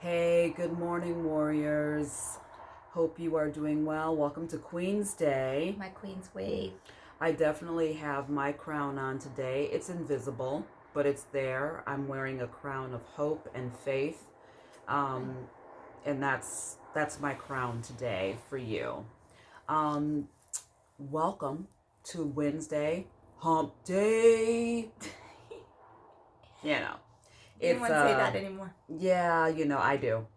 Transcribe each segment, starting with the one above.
Hey, good morning, warriors. Hope you are doing well. Welcome to Queen's Day. My queen's wave. I definitely have my crown on today. It's invisible, but it's there. I'm wearing a crown of hope and faith. Um, and that's my crown today for you. Um, Welcome to Wednesday, Hump Day. You know, You don't it's want to say that anymore. Yeah, I do.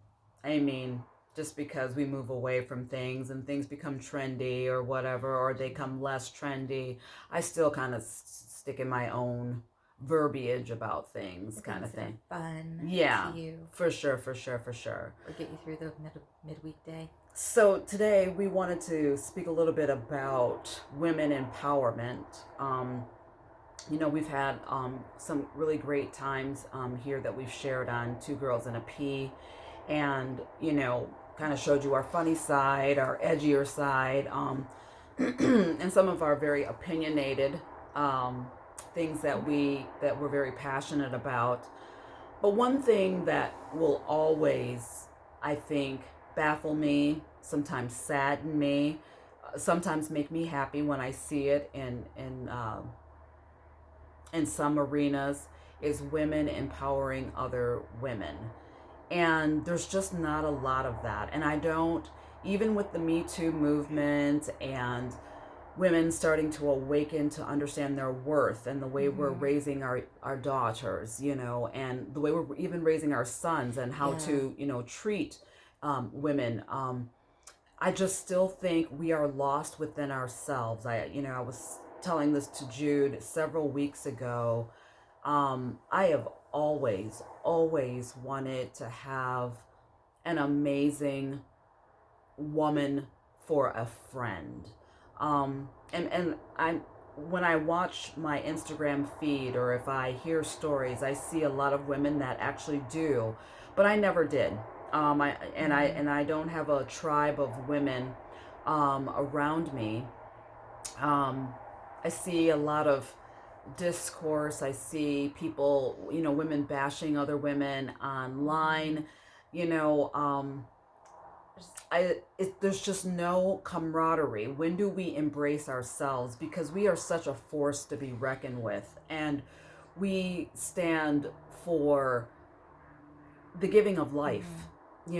I mean, just because we move away from things and things become trendy or whatever, or they come less trendy, I still kind of stick in my own verbiage about things, The kind of things that thing. are fun Yeah, to you. for sure, for sure, for sure. Or get you through the midweek day. So today we wanted to speak a little bit about women empowerment. We've had some really great times here that we've shared on Two Girls and a Pea, and kind of showed you our funny side, our edgier side, and some of our very opinionated things that we're very passionate about. But one thing that will always, I think, baffle me, sometimes sadden me, sometimes make me happy when I see it in some arenas, is women empowering other women. And there's just not a lot of that. And I don't, even with the Me Too movement and women starting to awaken to understand their worth and the way we're raising our daughters, and the way we're even raising our sons and how to, treat women. I just still think we are lost within ourselves. I was telling this to Jude several weeks ago. I have always wanted to have an amazing woman for a friend. And I when I watch my Instagram feed or if I hear stories, I see a lot of women that actually do, but I never did. I don't have a tribe of women around me. Um, I see a lot of discourse. I see people, women bashing other women online. You know, um, there's just no camaraderie. When do we embrace ourselves? Because we are such a force to be reckoned with, and we stand for the giving of life. We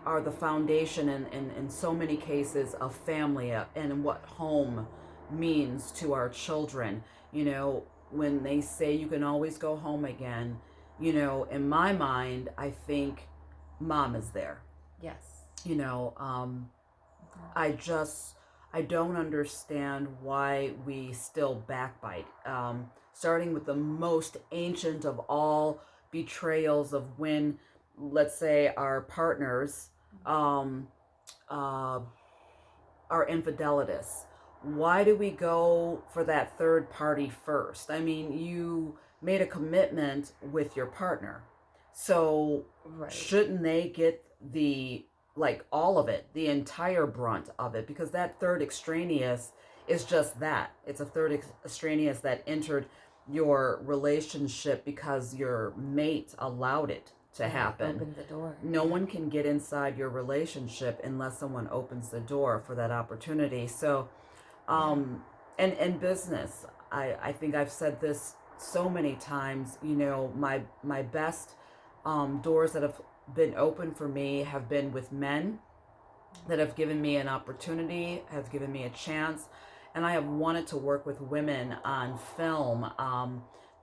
are the foundation in so many cases of family, and what home means to our children. When they say you can always go home again, in my mind, I think mom is there. Yes. you know um I just, I don't understand why we still backbite, starting with the most ancient of all betrayals of when, let's say, our partners um uh are infidelities. Why do we go for that third party first? I mean, you made a commitment with your partner. So shouldn't they get the, like, all of it, the entire brunt of it? Because that third extraneous is just that. It's a third extraneous that entered your relationship because your mate allowed it to happen. Open the door. No one can get inside your relationship unless someone opens the door for that opportunity. So, and business, I think I've said this so many times. My best doors that have been open for me have been with men that have given me an opportunity, have given me a chance. And I have wanted to work with women on film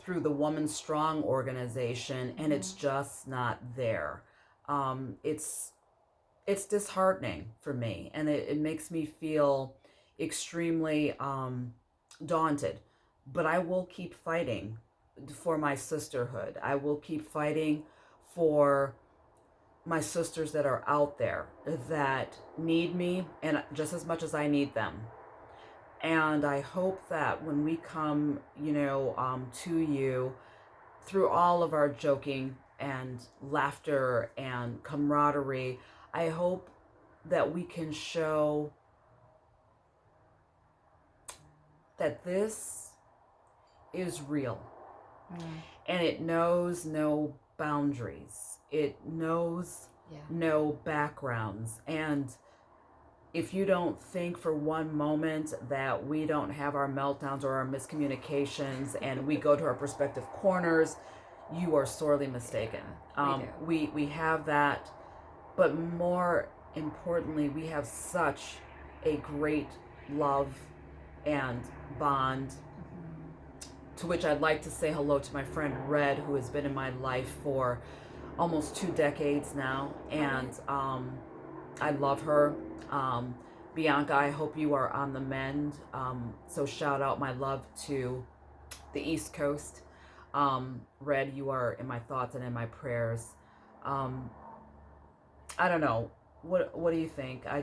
through the WomanStrong organization, and it's just not there. It's disheartening for me, and it makes me feel extremely daunted. But I will keep fighting for my sisterhood. I will keep fighting for my sisters that are out there that need me, and just as much as I need them. And I hope that when we come, to you through all of our joking and laughter and camaraderie, I hope that we can show that this is real, and it knows no boundaries. It knows no backgrounds. And if you don't think for one moment that we don't have our meltdowns or our miscommunications and we go to our respective corners, you are sorely mistaken. We have that, but more importantly, we have such a great love and bond, to which I'd like to say hello to my friend Red, who has been in my life for almost 2 decades now, and I love her. Bianca, I hope you are on the mend. So shout out my love to the East Coast. Red, you are in my thoughts and in my prayers. I don't know. What do you think? I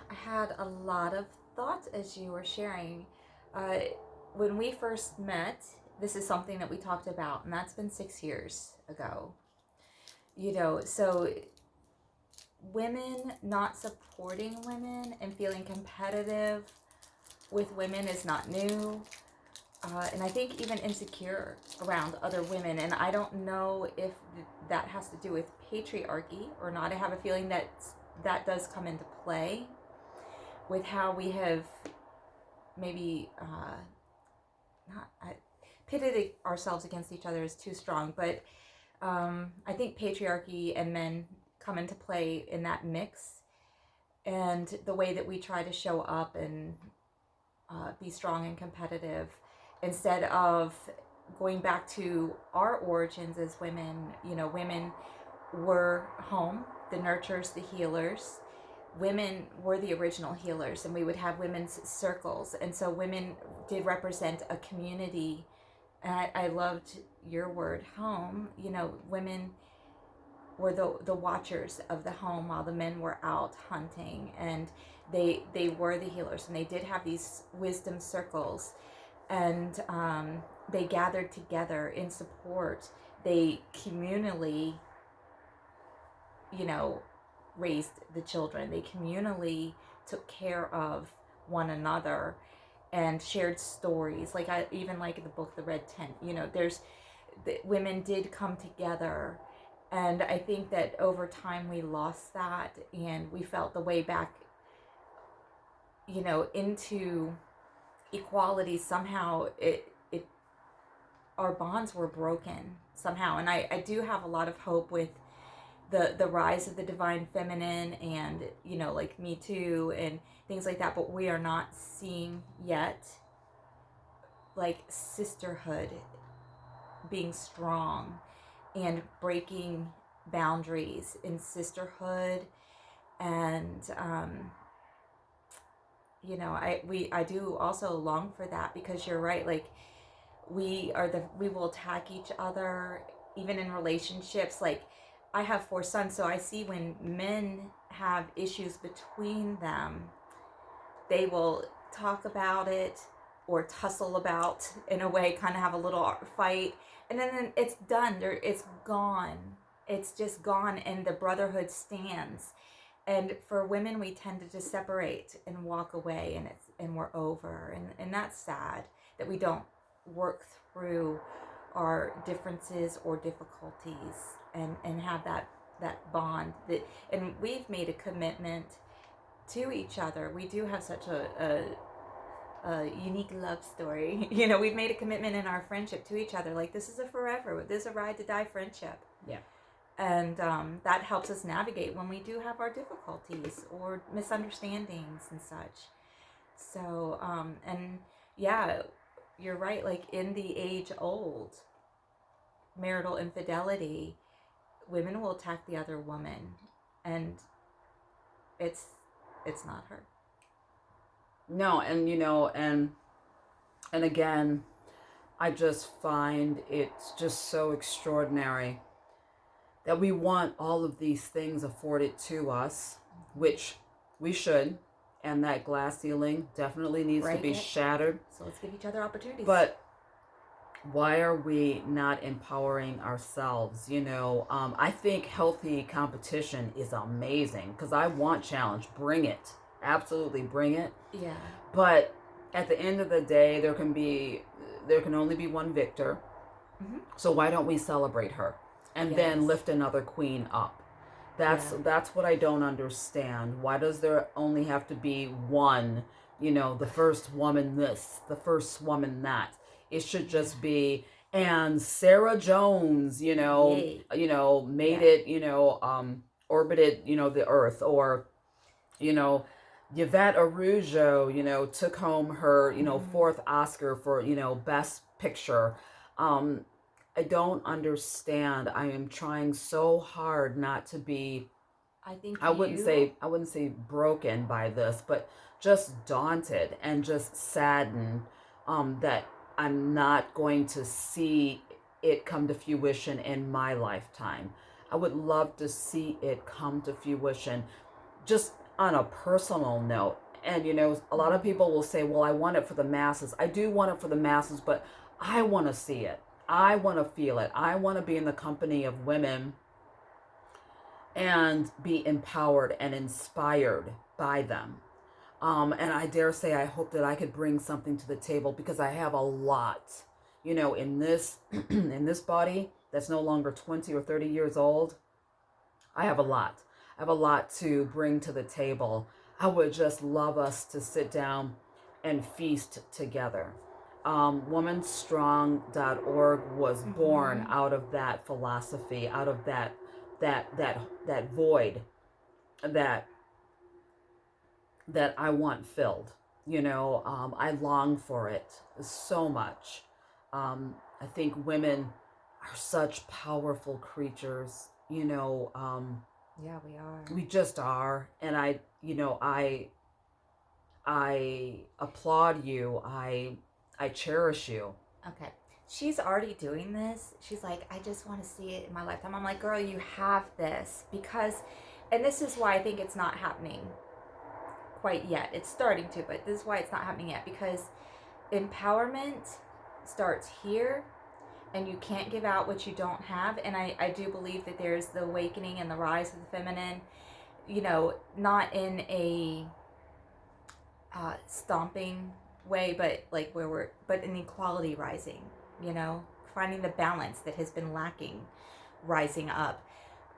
had a lot of thoughts as you were sharing. When we first met, this is something that we talked about, and that's been 6 years ago. So women not supporting women and feeling competitive with women is not new. And I think even insecure around other women. And I don't know if that has to do with patriarchy or not. I have a feeling that does come into play with how we have maybe pitted ourselves against each other is too strong. But I think patriarchy and men come into play in that mix, and the way that we try to show up and be strong and competitive instead of going back to our origins as women. Women were home, the nurturers, the healers. Women were the original healers, and we would have women's circles, and so women did represent a community. And I loved your word, home. Women were the watchers of the home while the men were out hunting, and they were the healers, and they did have these wisdom circles, and they gathered together in support. They communally raised the children. They communally took care of one another and shared stories. I even like the book The Red Tent. Women did come together. And I think that over time we lost that, and we felt the way back, into equality. Somehow our bonds were broken somehow. And I do have a lot of hope with the rise of the divine feminine and, like Me Too and things like that. But we are not seeing yet, sisterhood being strong and breaking boundaries in sisterhood. And I do also long for that, because you're right, we will attack each other even in relationships. I have 4 sons, so I see when men have issues between them, they will talk about it or tussle about, in a way, kind of have a little fight, and then it's done. It's gone. It's just gone, and the brotherhood stands. And for women, we tend to just separate and walk away, and we're over, and that's sad that we don't work through our differences or difficulties and have that bond. And we've made a commitment to each other. We do have such a unique love story. We've made a commitment in our friendship to each other. This is a forever, this is a ride to die friendship. Yeah. And that helps us navigate when we do have our difficulties or misunderstandings and such. So, and yeah, you're right. In the age old marital infidelity, women will attack the other woman, and it's not her. No, and again, I just find it's just so extraordinary that we want all of these things afforded to us, which we should, and that glass ceiling definitely needs to be shattered. So let's give each other opportunities. But why are we not empowering ourselves? I think healthy competition is amazing, because I want challenge. Bring it. Absolutely bring it. Yeah. But at the end of the day, there can only be one victor. Mm-hmm. So why don't we celebrate her? and then Yes. lift another queen up. Yeah. That's what I don't understand. Why does there only have to be one, the first woman this, the first woman that? It should Yeah. just be, and Sarah Jones, Yay. made Yeah. it, orbited, the earth, or, you know, Yvette Arujo, took home her, Hmm. fourth Oscar for, best picture. Um, I don't understand. I am trying so hard not to be, I think you. I wouldn't say broken by this, but just daunted and just saddened, that I'm not going to see it come to fruition in my lifetime. I would love to see it come to fruition just on a personal note. And a lot of Mhm. people will say, well, I want it for the masses. I do want it for the masses, but I want to see it. I want to feel it. I want to be in the company of women and be empowered and inspired by them. And I dare say, I hope that I could bring something to the table, because I have a lot, in this in this body that's no longer 20 or 30 years old. I have a lot. I have a lot to bring to the table. I would just love us to sit down and feast together. WomanStrong.org was born Mhm. out of that philosophy, out of that void that that I want filled. I long for it so much. I think women are such powerful creatures. Yeah, we are. We just are, and I applaud you. I cherish you. Okay. She's already doing this. She's like, I just want to see it in my lifetime. I'm like, girl, you have this because, and this is why I think it's not happening quite yet. It's starting to, but this is why it's not happening yet because empowerment starts here and you can't give out what you don't have. And I do believe that there's the awakening and the rise of the feminine, not in a stomping way, but like but an equality rising, finding the balance that has been lacking, rising up.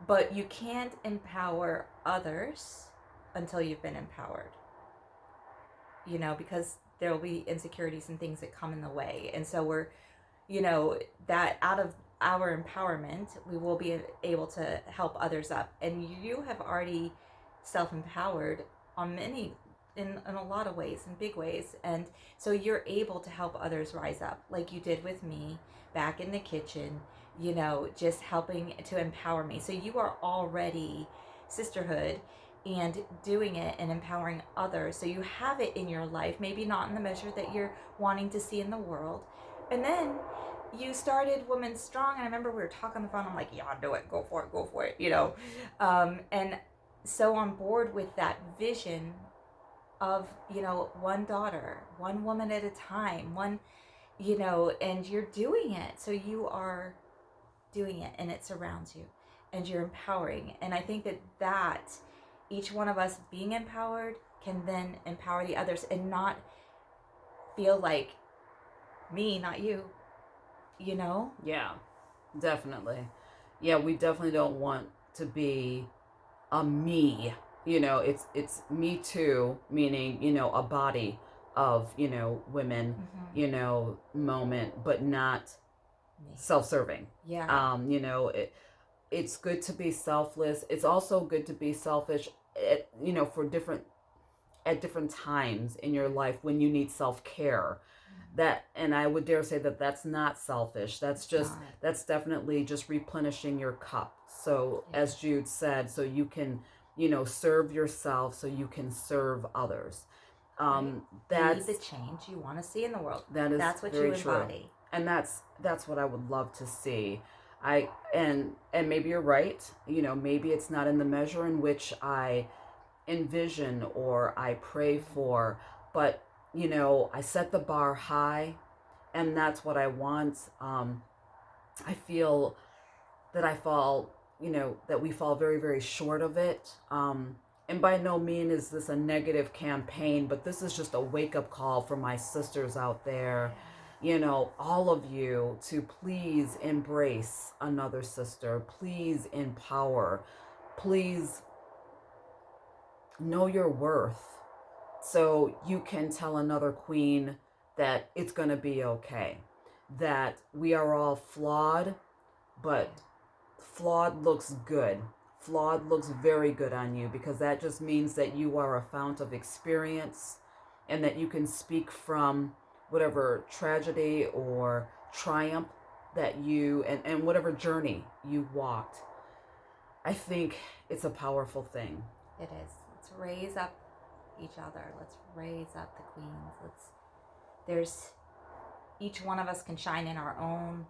But you can't empower others until you've been empowered, because there will be insecurities and things that come in the way. And so that out of our empowerment, we will be able to help others up. And you have already self empowered on many in a lot of ways, in big ways, and so you're able to help others rise up like you did with me back in the kitchen, just helping to empower me. So you are already sisterhood and doing it and empowering others, so you have it in your life, maybe not in the measure that you're wanting to see in the world. And then you started WomanStrong, and I remember we were talking on the phone. I'm like, yeah, do it, go for it, and so on board with that vision of one daughter, one woman at a time, one, and you're doing it. So you are doing it, and it surrounds you, and you're empowering. And I think that each one of us being empowered can then empower the others and not feel like me, not you. You know? Yeah, definitely. Yeah, we definitely don't want to be a me. It's me too, meaning, a body of, women, Mm-hmm. moment, but not Me. self-serving. Yeah. It's good to be selfless. It's also good to be selfish for at different times in your life when you need self-care. That, and I would dare say that that's not selfish. It's not. That's definitely just replenishing your cup. So Yeah. as Jude said, so you can, serve yourself, so you can serve others. Right. Be the That's change you want to see in the world. that is That's what you very true, embody. and that's what I would love to see. And maybe you're right. Maybe it's not in the measure in which I envision or I pray for, but I set the bar high, and that's what I want. I feel that that we fall very, very short of it. And by no means is this a negative campaign, but this is just a wake up call for my sisters out there. all of you to please embrace another sister. Please empower. Please know your worth so you can tell another queen that it's going to be okay. That we are all flawed, but flawed looks good. Flawed looks very good on you, because that just means that you are a fount of experience and that you can speak from whatever tragedy or triumph that you and whatever journey you walked. I think it's a powerful thing. It is. Let's raise up each other. Let's raise up the queens. There's each one of us can shine in our own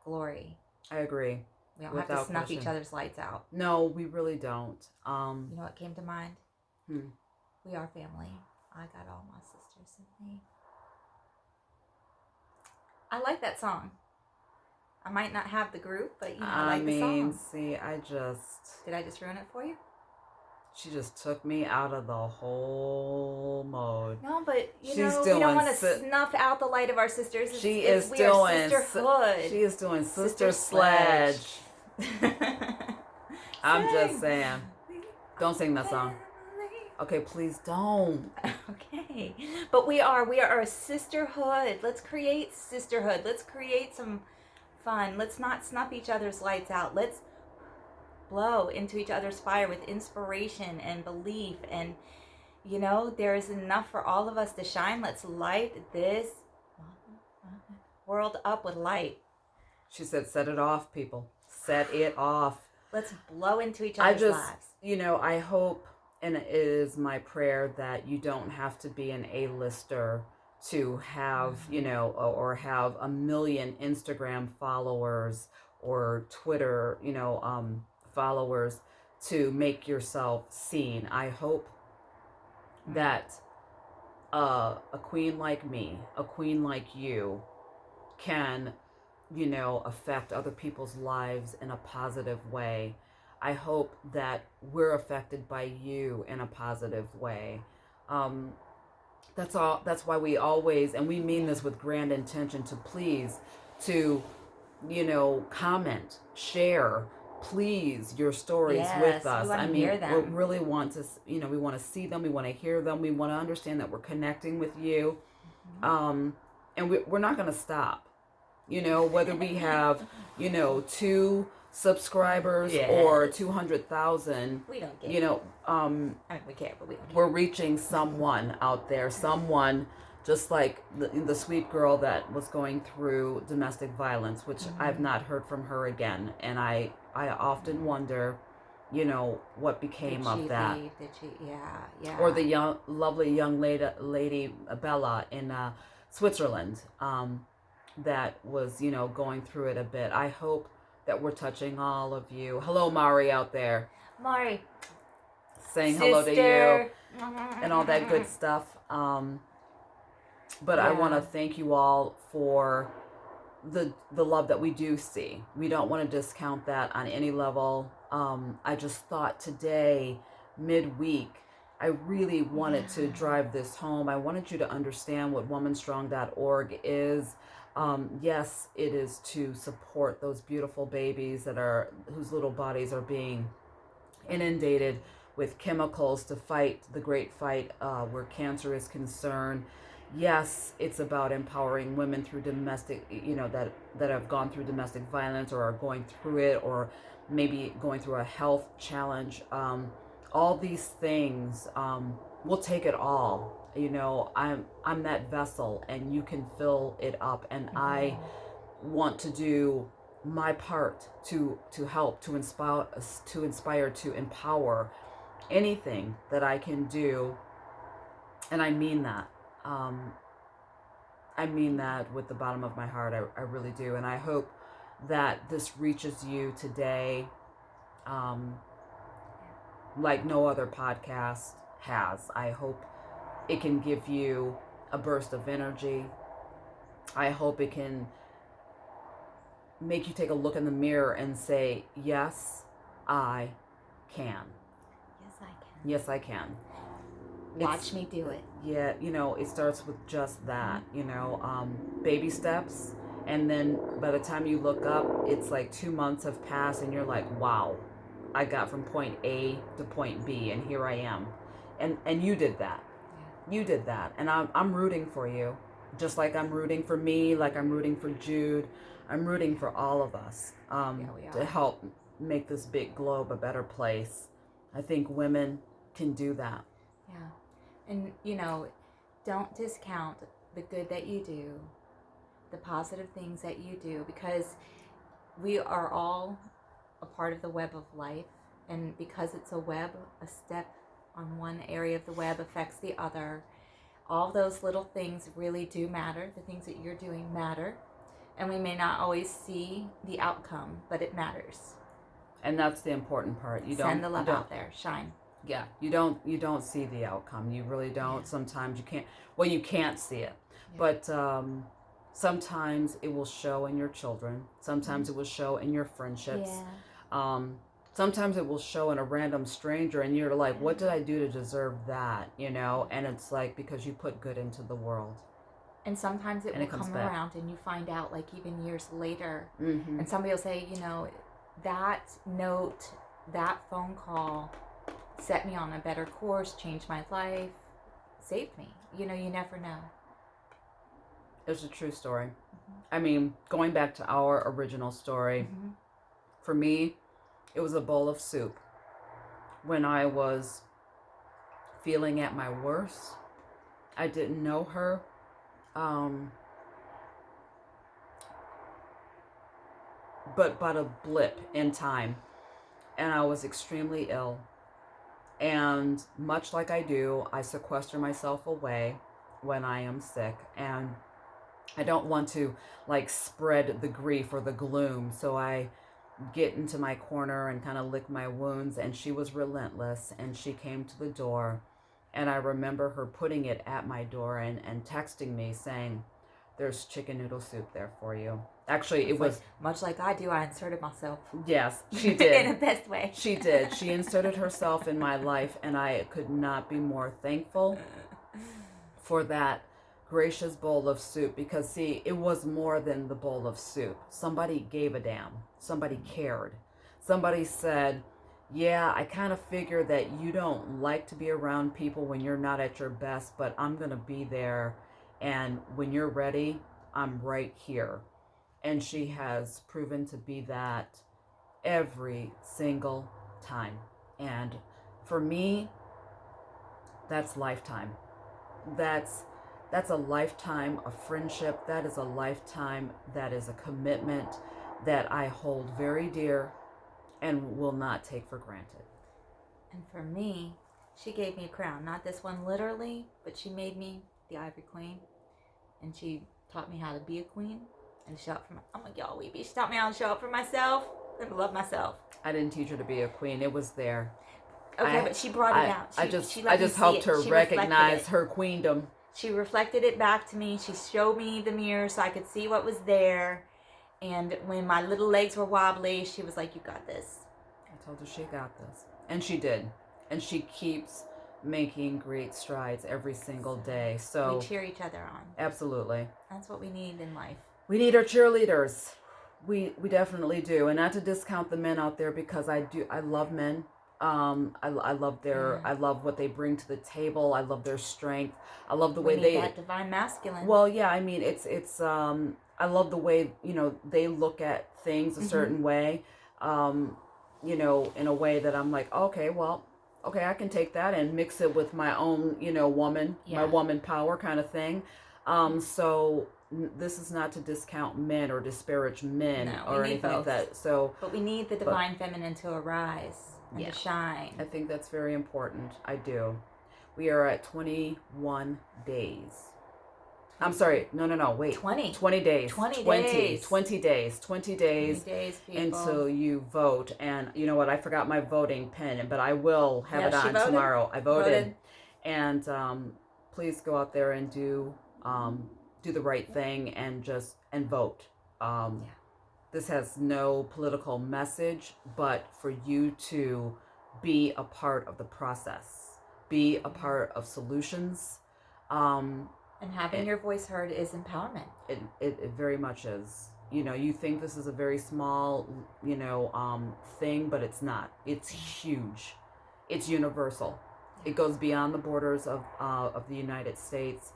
glory. I agree. We don't have to snuff each other's lights out. No, we really don't. You know what came to mind? We are family. I got all my sisters in me. I like that song. I might not have the group, but I like the song. See, Did I just ruin it for you? She just took me out of the whole mode. No, but we don't want to snuff out the light of our sisters. We are sisterhood. She is doing sister sledge. I'm just saying. Don't sing that song. Okay, please don't. Okay. But we are a sisterhood. Let's create sisterhood. Let's create some fun. Let's not snuff each other's lights out. Let's blow into each other's fire with inspiration and belief. And, there is enough for all of us to shine. Let's light this world up with light. She said, set it off, people. Set it off. Let's blow into each other's lives. I hope, and it is my prayer, that you don't have to be an A-lister to have, or have 1 million Instagram followers or Twitter, followers to make yourself seen. I hope that a queen like me, a queen like you, can, affect other people's lives in a positive way. I hope that we're affected by you in a positive way. That's all. That's why we always, and we mean this with grand intention, to comment, share, please, your stories with us. We really want to, we want to see them. We want to hear them. We want to understand that we're connecting with you. And we're not going to stop, whether we have, 2 subscribers or 200,000. We don't care. We care, but we don't care. We're reaching someone out there, someone just like the sweet girl that was going through domestic violence, which I've not heard from her again. And I often wonder, what became of that. Did she? Yeah. Or the lovely young lady Bella in Switzerland, that was, going through it a bit. I hope that we're touching all of you. Hello, Mari out there. Mari. Saying hello to you and all that good stuff. But I want to thank you all for the love that we do see. We don't want to discount that on any level. I just thought today, midweek, I really wanted to drive this home. I wanted you to understand what WomanStrong.org is. Yes, it is to support those beautiful babies whose little bodies are being inundated with chemicals to fight the great fight where cancer is concerned. Yes, it's about empowering women through domestic, that have gone through domestic violence or are going through it, or maybe going through a health challenge. All these things, we'll take it all. I'm that vessel, and you can fill it up. And I want to do my part to help, to inspire, to empower anything that I can do. And I mean that. I mean that with the bottom of my heart. I really do. And I hope that this reaches you today, like no other podcast has. I hope it can give you a burst of energy. I hope it can make you take a look in the mirror and say, yes, I can. Yes, I can. Yes, I can. Watch me do it. Yeah, it starts with just that, baby steps. And then by the time you look up, it's like 2 months have passed, and you're like, wow, I got from point A to point B, and here I am. And you did that. You did that. And I'm rooting for you. Just like I'm rooting for me, like I'm rooting for Jude. I'm rooting for all of us to help make this big globe a better place. I think women can do that. Yeah. And, don't discount the good that you do, the positive things that you do, because we are all a part of the web of life. And because it's a web, a step on one area of the web affects the other. All those little things really do matter. The things that you're doing matter. And we may not always see the outcome, but it matters. And that's the important part. Send the love out there. Shine. Yeah, you don't see the outcome. You really don't. Yeah. Sometimes you can't. Well, you can't see it, yeah. But sometimes it will show in your children. Sometimes it will show in your friendships. Yeah. Sometimes it will show in a random stranger, and you're like, "What did I do to deserve that?" And it's like because you put good into the world. And sometimes it will come around, and you find out like even years later, and somebody will say, that note, that phone call set me on a better course, changed my life, saved me. You never know. It's a true story. I mean, going back to our original story, for me, it was a bowl of soup. When I was feeling at my worst, I didn't know her. But a blip in time, and I was extremely ill. And much like I do, I sequester myself away when I am sick, and I don't want to spread the grief or the gloom, so I get into my corner and kind of lick my wounds. And she was relentless, and she came to the door, and I remember her putting it at my door and texting me saying, "There's chicken noodle soup there for you." Actually, it was much like I do. I inserted myself. Yes, she did. In the best way. She did. She inserted herself in my life, and I could not be more thankful for that gracious bowl of soup, because see, it was more than the bowl of soup. Somebody gave a damn. Somebody cared. Somebody said, "Yeah, I kind of figure that you don't like to be around people when you're not at your best, but I'm going to be there, and when you're ready, I'm right here." And she has proven to be that every single time. And for me, that's lifetime. That's a lifetime of friendship. That is a lifetime. That is a commitment that I hold very dear and will not take for granted. And for me, she gave me a crown. Not this one literally, but she made me the Ivory Queen. And she taught me how to be a queen and show up for I'm like, y'all weepy. She taught me how to show up for myself and love myself. I didn't teach her to be a queen. It was there. Okay, but she brought it out. I just helped her recognize her queendom. She reflected it back to me. She showed me the mirror so I could see what was there. And when my little legs were wobbly, she was like, "You got this." I told her she got this. And she did. And she keeps making great strides every single day. So we cheer each other on. Absolutely. That's what we need in life. We need our cheerleaders. We definitely do. And not to discount the men out there, because I love men. I love what they bring to the table. I love their strength. I love the way they that divine masculine. Well, yeah, I mean it's I love the way, they look at things a certain way. In a way that I'm like, okay, I can take that and mix it with my own, woman, my woman power kind of thing. So this is not to discount men or disparage men or anything like that. So, but we need the divine feminine to arise and to shine. I think that's very important. I do. We are at 21 days. I'm sorry. No. Wait. 20 days. 20 days. 20 days until you vote. And you know what? I forgot my voting pen, but I will have it on tomorrow. I voted. And please go out there and do the right thing and vote. This has no political message, but for you to be a part of the process. be a part of solutions. And having your voice heard is empowerment. It very much is. You know, you think this is a very small, thing, but it's not. It's huge. It's universal. It goes beyond the borders of the United States,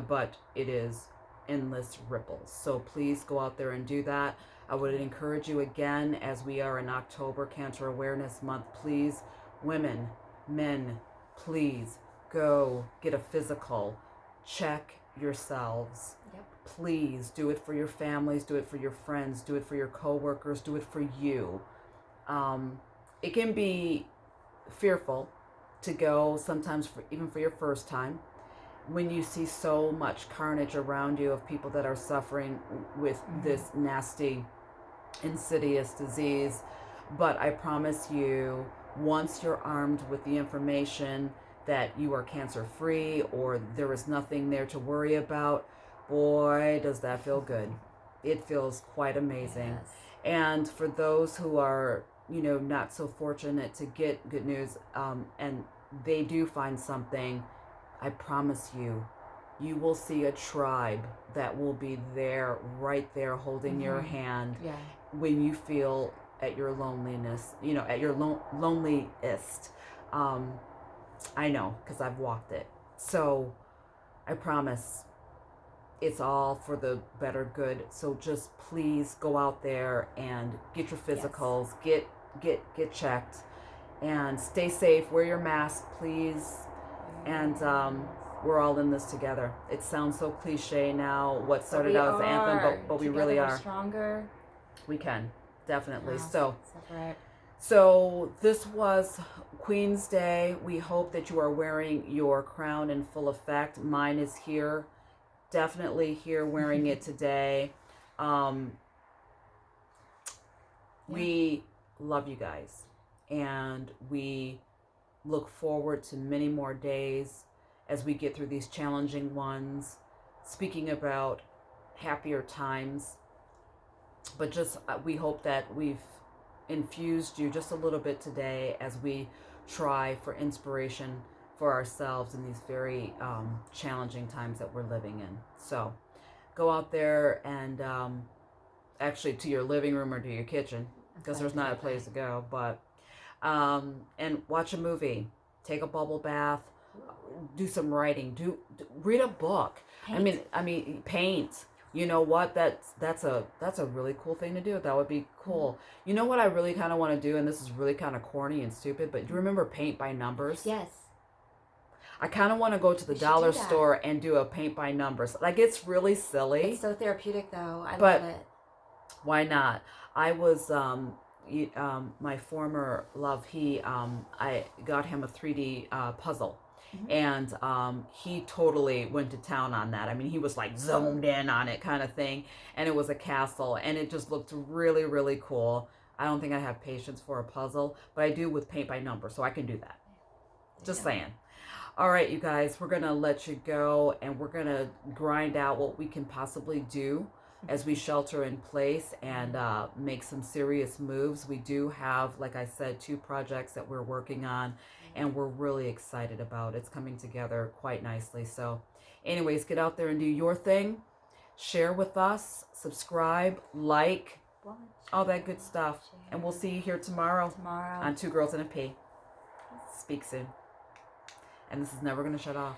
but it is endless ripples. So please go out there and do that. I would encourage you again, as we are in October, Cancer Awareness Month, please, women, men, please go get a physical. Check yourselves. Yep. Please do it for your families, do it for your friends, do it for your coworkers, do it for you. It can be fearful to go sometimes, even for your first time, when you see so much carnage around you of people that are suffering with this nasty, insidious disease. But I promise you, once you're armed with the information that you are cancer free or there is nothing there to worry about, boy, does that feel good. It feels quite amazing. Yes. And for those who are, not so fortunate to get good news, and they do find something, I promise you, you will see a tribe that will be there, right there, holding your hand when you feel at your loneliness, at your loneliest. I know, because I've walked it. So I promise it's all for the better good. So just please go out there and get your physicals, get checked, and stay safe. Wear your mask, please. And we're all in this together. It sounds so cliche now. What started out as an anthem, but we really are. We're stronger. We can, definitely. Wow. So this was Queen's Day. We hope that you are wearing your crown in full effect. Mine is here, definitely here, wearing it today. We love you guys, and we look forward to many more days as we get through these challenging ones. Speaking about happier times, but just we hope that we've infused you just a little bit today as we try for inspiration for ourselves in these very challenging times that we're living in. So go out there and actually to your living room or to your kitchen, because there's not a place to go, but and watch a movie, take a bubble bath, do some writing, read a book. Paint. I mean paint. You know what? That's a really cool thing to do. That would be cool. You know what I really kind of want to do, and this is really kind of corny and stupid, but do you remember paint by numbers? Yes. I kind of want to go to the dollar store and do a paint by numbers. Like, it's really silly. It's so therapeutic, though. I love it. Why not? I was my former love. I got him a 3D puzzle. And he totally went to town on that. I mean, he was like zoomed in on it kind of thing. And it was a castle. And it just looked really, really cool. I don't think I have patience for a puzzle. But I do with paint by number. So I can do that. Just saying. All right, you guys. We're going to let you go. And we're going to grind out what we can possibly do as we shelter in place and make some serious moves. We do have, like I said, 2 projects that we're working on. And we're really excited about. It's coming together quite nicely. So anyways, get out there and do your thing. Share with us. Subscribe. Like. All that good stuff. And we'll see you here tomorrow. On 2 Girls and a P. Speak soon. And this is never going to shut off.